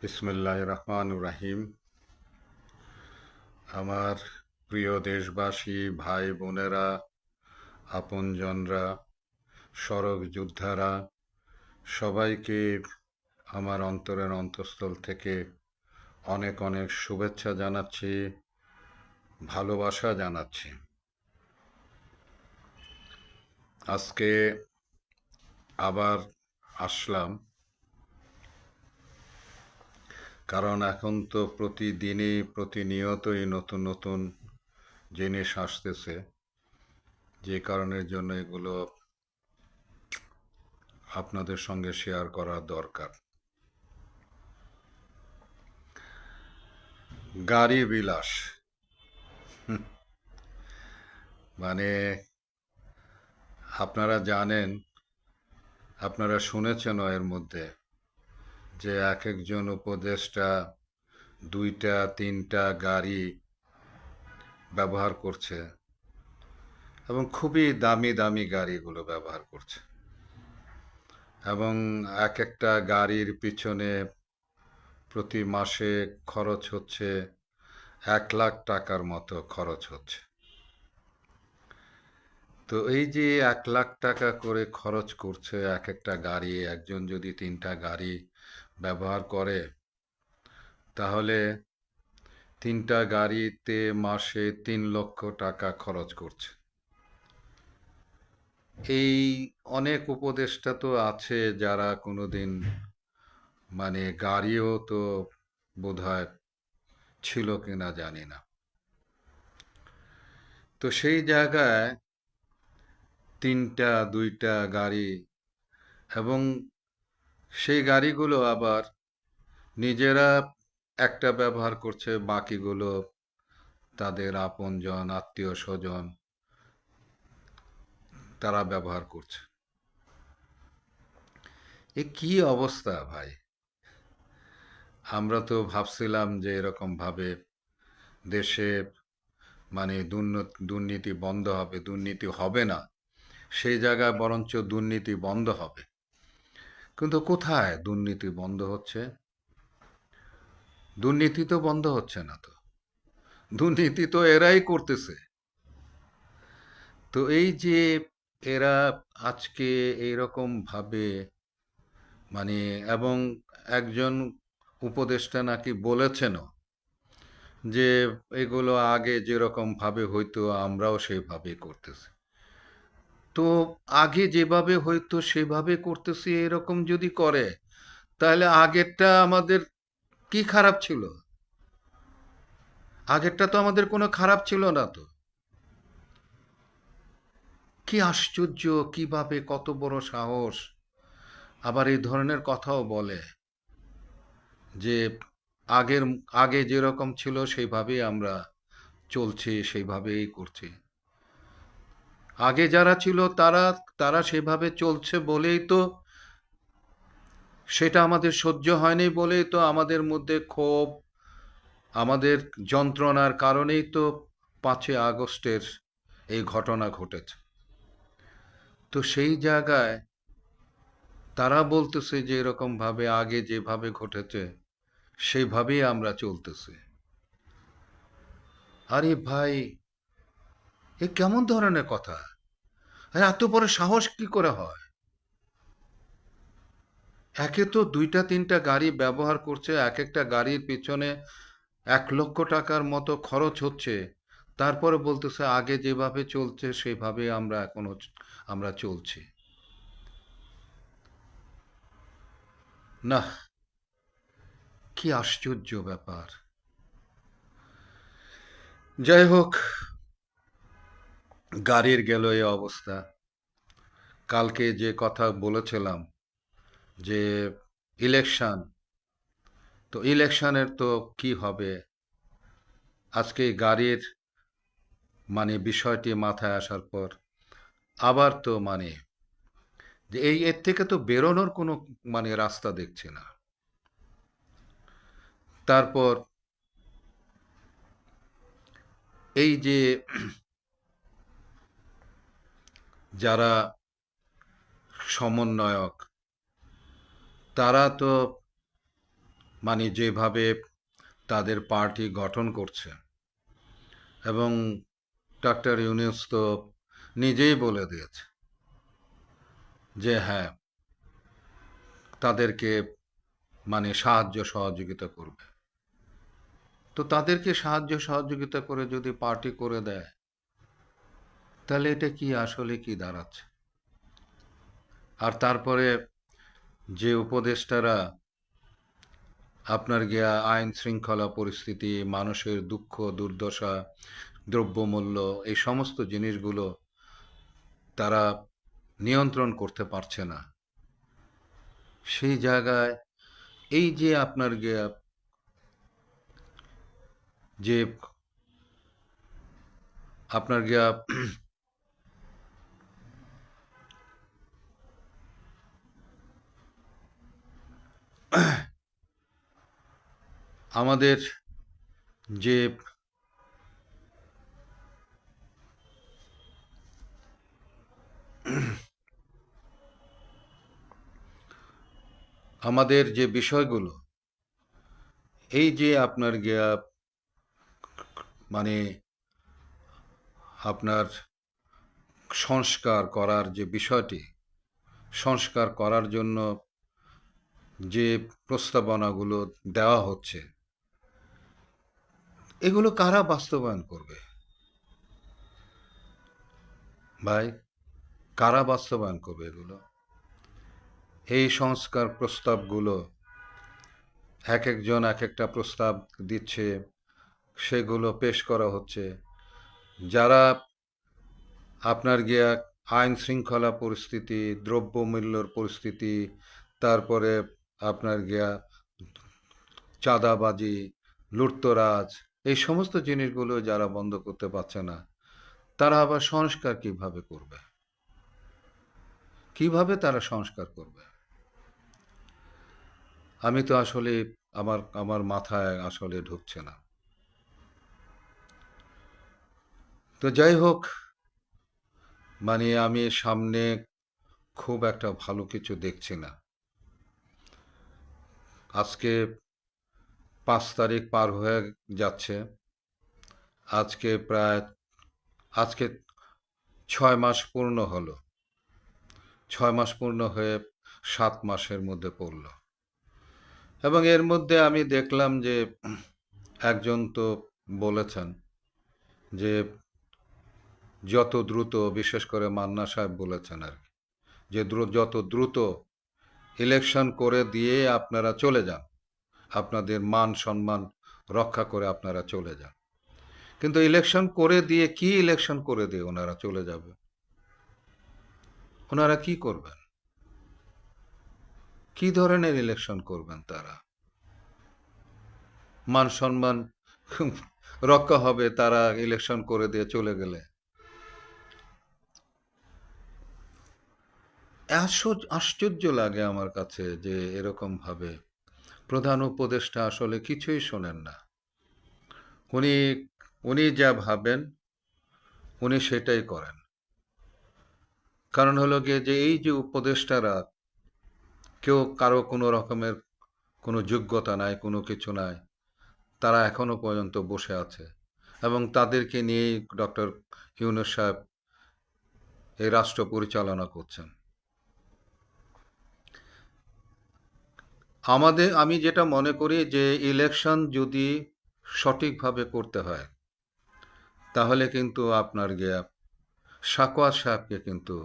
বিসমিল্লাহির রহমানির রহিম। আমার প্রিয় দেশবাসী, ভাই বোনেরা, আপনজনরা, সড়ক যোদ্ধারা, সবাইকে আমার অন্তরের অন্তঃস্থল থেকে অনেক অনেক শুভেচ্ছা জানাচ্ছি, ভালোবাসা জানাচ্ছি। আজকে আবার আসলাম, কারণ এখন তো প্রতিদিনই প্রতিনিয়তই নতুন নতুন জিনিস আসতেছে, যে কারণের জন্য এগুলো আপনাদের সঙ্গে শেয়ার করা দরকার। গাড়ি বিলাস, মানে আপনারা জানেন, আপনারা শুনেছেন এর মধ্যে যে এক একজন উপদেষ্টা দুইটা তিনটা গাড়ি ব্যবহার করছে, এবং খুবই দামি দামি গাড়িগুলো ব্যবহার করছে, এবং এক একটা গাড়ির পিছনে প্রতি মাসে খরচ হচ্ছে 1,00,000 টাকার মতো খরচ হচ্ছে। তো এই যে 1,00,000 টাকা করে খরচ করছে এক একটা গাড়ি, একজন যদি তিনটা গাড়ি ব্যবহার করে, তাহলে তিনটা গাড়িতে মাসে 3 লক্ষ টাকা খরচ করছে। এই অনেক উপদেষ্টা তো আছে যারা কোনোদিন গাড়িও তো বোধহয় ছিল কিনা জানি না। তো সেই জায়গায় তিনটা দুইটা গাড়ি, এবং সেই গাড়িগুলো আবার নিজেরা একটা ব্যবহার করছে, বাকিগুলো তাদের আপনজন আত্মীয় স্বজন তারা ব্যবহার করছে। এ কি অবস্থা ভাই! আমরা তো ভাবছিলাম যে এরকম ভাবে দেশে দুর্নীতি বন্ধ হবে, দুর্নীতি হবে না, সেই জায়গায় বরঞ্চ দুর্নীতি বন্ধ হবে। কিন্তু কোথায় দুর্নীতি বন্ধ হচ্ছে? দুর্নীতি তো বন্ধ হচ্ছে না, তো দুর্নীতি তো এরাই করতেছে। তো এই যে এরা আজকে এইরকম ভাবে, মানে এবং একজন উপদেষ্টা নাকি বলেছেনও যে এগুলো আগে যেরকম ভাবে হইতো আমরাও সেইভাবেই করতেছি। তো আগে যেভাবে হইতো সেভাবে করতেছি এরকম যদি করে, তাহলে আগেরটা আমাদের কি খারাপ ছিল? আগেরটা তো আমাদের কোনো খারাপ ছিল না তো। কি আশ্চর্য! কিভাবে, কত বড় সাহস! আবার এই ধরনের কথাও বলে যে আগের আগে যেরকম ছিল সেইভাবেই আমরা চলছি, সেইভাবেই করছি। আগে যারা ছিল তারা তারা সেভাবে চলছে বলেই তো, সেটা আমাদের সহ্য হয়নি বলেই তো আমাদের মধ্যে ক্ষোভ, আমাদের যন্ত্রণার কারণেই তো 5ই আগস্টের এই ঘটনা ঘটেছে। তো সেই জায়গায় তারা বলতেছে যে এরকম ভাবে আগে যেভাবে ঘটেছে সেইভাবেই আমরা চলতেছি। আরে ভাই, এ কেমন ধরনের কথা? আর এত বড় সাহস কি করে হয়? একে তো দুইটা তিনটা গাড়ি ব্যবহার করছে, এক একটা গাড়ির পিছনে 1,00,000 টাকার মতো খরচ হচ্ছে, তারপরে বলতেছে আগে যেভাবে চলছে সেভাবে আমরা এখনো আমরা চলছি। না, কি আশ্চর্য ব্যাপার! যাই হোক, গাড়ির গেল এই অবস্থা। কালকে যে কথা বলেছিলাম যে ইলেকশন, তো ইলেকশনের তো কি হবে, আজকে গাড়ির বিষয়টি মাথায় আসার পর আবার তো যে এর থেকে তো বেরোনোর কোনো রাস্তা দেখছি না। তারপর এই যে যারা সমন্বয়ক, তারা তো মানে যেভাবে তাদের পার্টি গঠন করছে, এবং ডক্টর ইউনূস তো নিজেই বলে দিয়েছে যে হ্যাঁ, তাদেরকে মানে সাহায্য সহযোগিতা করবে। তো তাদেরকে সাহায্য সহযোগিতা করে যদি পার্টি করে দেয়, তাহলে এটা কি আসলে কি দাঁড়াচ্ছে? আর তারপরে যে উপদেষ্টারা আপনার গিয়া আইন শৃঙ্খলা পরিস্থিতি, মানুষের দুঃখ দুর্দশা, দ্রব্যমূল্য, এই সমস্ত জিনিসগুলো তারা নিয়ন্ত্রণ করতে পারছে না, সেই জায়গায় এই যে আপনার গিয়া যে আপনার গিয়া আমাদের যে আমাদের যে বিষয়গুলো, এই যে আপনার গিয়া মানে আপনার সংস্কার করার যে বিষয়টি, সংস্কার করার জন্য যে প্রস্তাবনাগুলো দেওয়া হচ্ছে, এগুলো কারা বাস্তবায়ন করবে ভাই? কারা বাস্তবায়ন করবে এগুলো? এই সংস্কার প্রস্তাবগুলো এক একজন এক একটা প্রস্তাব দিচ্ছে, সেগুলো পেশ করা হচ্ছে। যারা আপনার গিয়া আইন শৃঙ্খলা পরিস্থিতি, দ্রব্যমূল্যর পরিস্থিতি, তারপরে আপনার গিয়া চাঁদাবাজি, লুটতরাজ, এই সমস্ত জিনিসগুলো যারা বন্ধ করতে পারছে না, তারা আবার সংস্কার কিভাবে করবে? কিভাবে তারা সংস্কার করবে? আমি তো আসলে আমার আমার মাথায় আসলে ঢুকছে না। তো যাই হোক, মানে আমি সামনে খুব একটা ভালো কিছু দেখছি না। আজকে 5 তারিখ পার হয়ে যাচ্ছে। আজকে প্রায় আজকে 6 মাস পূর্ণ হলো। 6 মাস পূর্ণ হয়ে 7 মাসের মধ্যে পড়ল, এবং এর মধ্যে আমি দেখলাম যে একজন তো বলেছেন যে যত দ্রুত, বিশেষ করে মান্না সাহেব বলেছেন আর কি, যে যত দ্রুত ইলেকশন করে দিয়ে আপনারা চলে যান, আপনাদের মান সম্মান রক্ষা করে আপনারা চলে যান। কিন্তু ইলেকশন করে দিয়ে কি, ইলেকশন করে দিয়ে ওনারা চলে যাবে? ওনারা কি করবেন? কি ধরনের ইলেকশন করবেন তারা? মান সম্মান রক্ষা হবে তারা ইলেকশন করে দিয়ে চলে গেলে? আশ্চর্য লাগে আমার কাছে যে এরকম ভাবে প্রধান উপদেষ্টা আসলে কিছুই শোনেন না। উনি উনি যা ভাবেন উনি সেটাই করেন। কারণ হলো গিয়ে যে এই যে উপদেষ্টারা, কেউ কারো কোনো রকমের কোনো যোগ্যতা নাই, কোনো কিছু নাই, তারা এখনো পর্যন্ত বসে আছে, এবং তাদেরকে নিয়েই ডক্টর ইউনূস সাহেব এই রাষ্ট্র পরিচালনা করছেন। আমি যেটা মনে করি যে ইলেকশন যদি সঠিকভাবে করতে হয়, তাহলে কিন্তু আপনার গিয়া সাকওয়াত সাহেবকে কিন্তু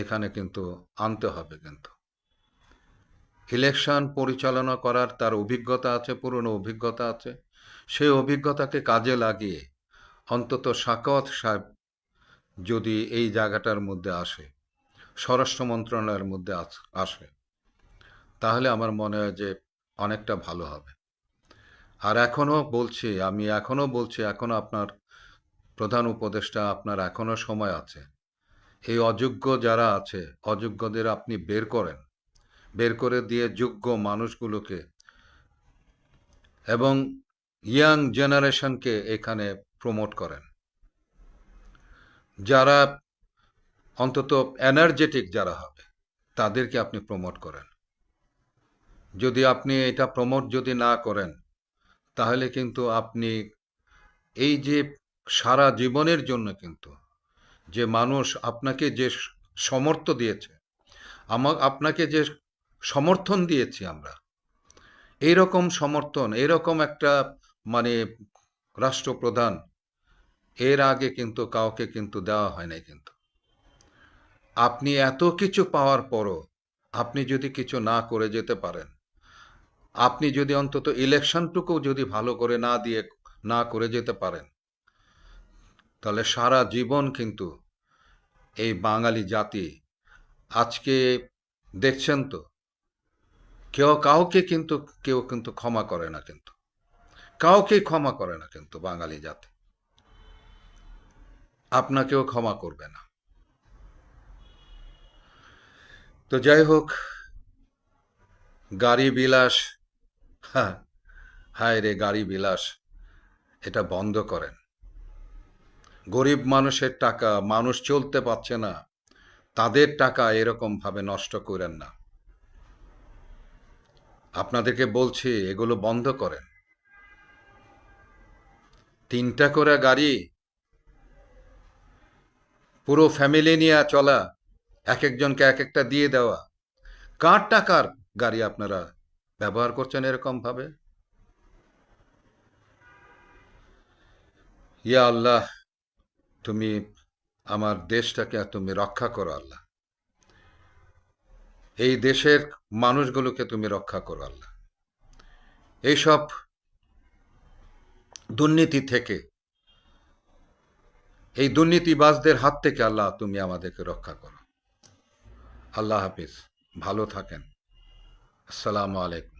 এখানে কিন্তু আনতে হবে। কিন্তু ইলেকশন পরিচালনা করার তার অভিজ্ঞতা আছে, পুরনো অভিজ্ঞতা আছে। সেই অভিজ্ঞতাকে কাজে লাগিয়ে অন্তত সাকওয়াত সাহেব যদি এই জায়গাটার মধ্যে আসে, স্বরাষ্ট্র মন্ত্রণালয়ের মধ্যে আসে, তাহলে আমার মনে হয় যে অনেকটা ভালো হবে। আর এখনো বলছি, এখনো আপনার প্রধান উপদেষ্টা, আপনার এখনো সময় আছে। এই অযোগ্য যারা আছে, অযোগ্যদের আপনি বের করেন, বের করে দিয়ে যোগ্য মানুষগুলোকে এবং ইয়াং জেনারেশনকে এখানে প্রমোট করেন। যারা অন্তত এনার্জেটিক যারা হবে, তাদেরকে আপনি প্রমোট করেন। যদি আপনি এটা প্রমোট যদি না করেন, তাহলে কিন্তু আপনি এই যে সারা জীবনের জন্য কিন্তু যে মানুষ আপনাকে যে সমর্থ দিয়েছে, আপনাকে যে সমর্থন দিয়েছি আমরা, এইরকম সমর্থন, এইরকম একটা মানে রাষ্ট্রপ্রধান এর আগে কিন্তু কাউকে কিন্তু দেওয়া হয় নাই কিন্তু। আপনি এত কিছু পাওয়ার পরও আপনি যদি কিছু না করে যেতে পারেন, আপনি যদি অন্তত ইলেকশনটুকু যদি ভালো করে না দিয়ে না করে যেতে পারেন, তাহলে সারা জীবন কিন্তু এই বাঙালি জাতি আজকে দেখছেন তো, কাউকে কিন্তু কেউ কিন্তু ক্ষমা করে না কিন্তু, কাউকেই ক্ষমা করে না কিন্তু বাঙালি জাতি, আপনাকেও ক্ষমা করবে না। তো যাই হোক, গাড়ি বিলাস, হ্যাঁ, হায় রে গাড়ি বিলাস, এটা বন্ধ করেন। গরিব মানুষের টাকা, মানুষ চলতে পারছে না, তাদের টাকা এরকম ভাবে নষ্ট করেন না। আপনাদেরকে বলছি এগুলো বন্ধ করেন। 3টা করে গাড়ি, পুরো ফ্যামিলি নিয়ে চলা, এক একজনকে এক একটা দিয়ে দেওয়া, কার টাকার গাড়ি আপনারা ব্যবহার করছেন এরকম ভাবে? ইয়া আল্লাহ, তুমি আমার দেশটাকে তুমি রক্ষা করো আল্লাহ, এই দেশের মানুষগুলোকে তুমি রক্ষা করো আল্লাহ, এইসব দুর্নীতি থেকে, এই দুর্নীতিবাজদের হাত থেকে আল্লাহ তুমি আমাদেরকে রক্ষা করো। আল্লাহ হাফিজ, ভালো থাকেন। আসসালামু আলাইকুম।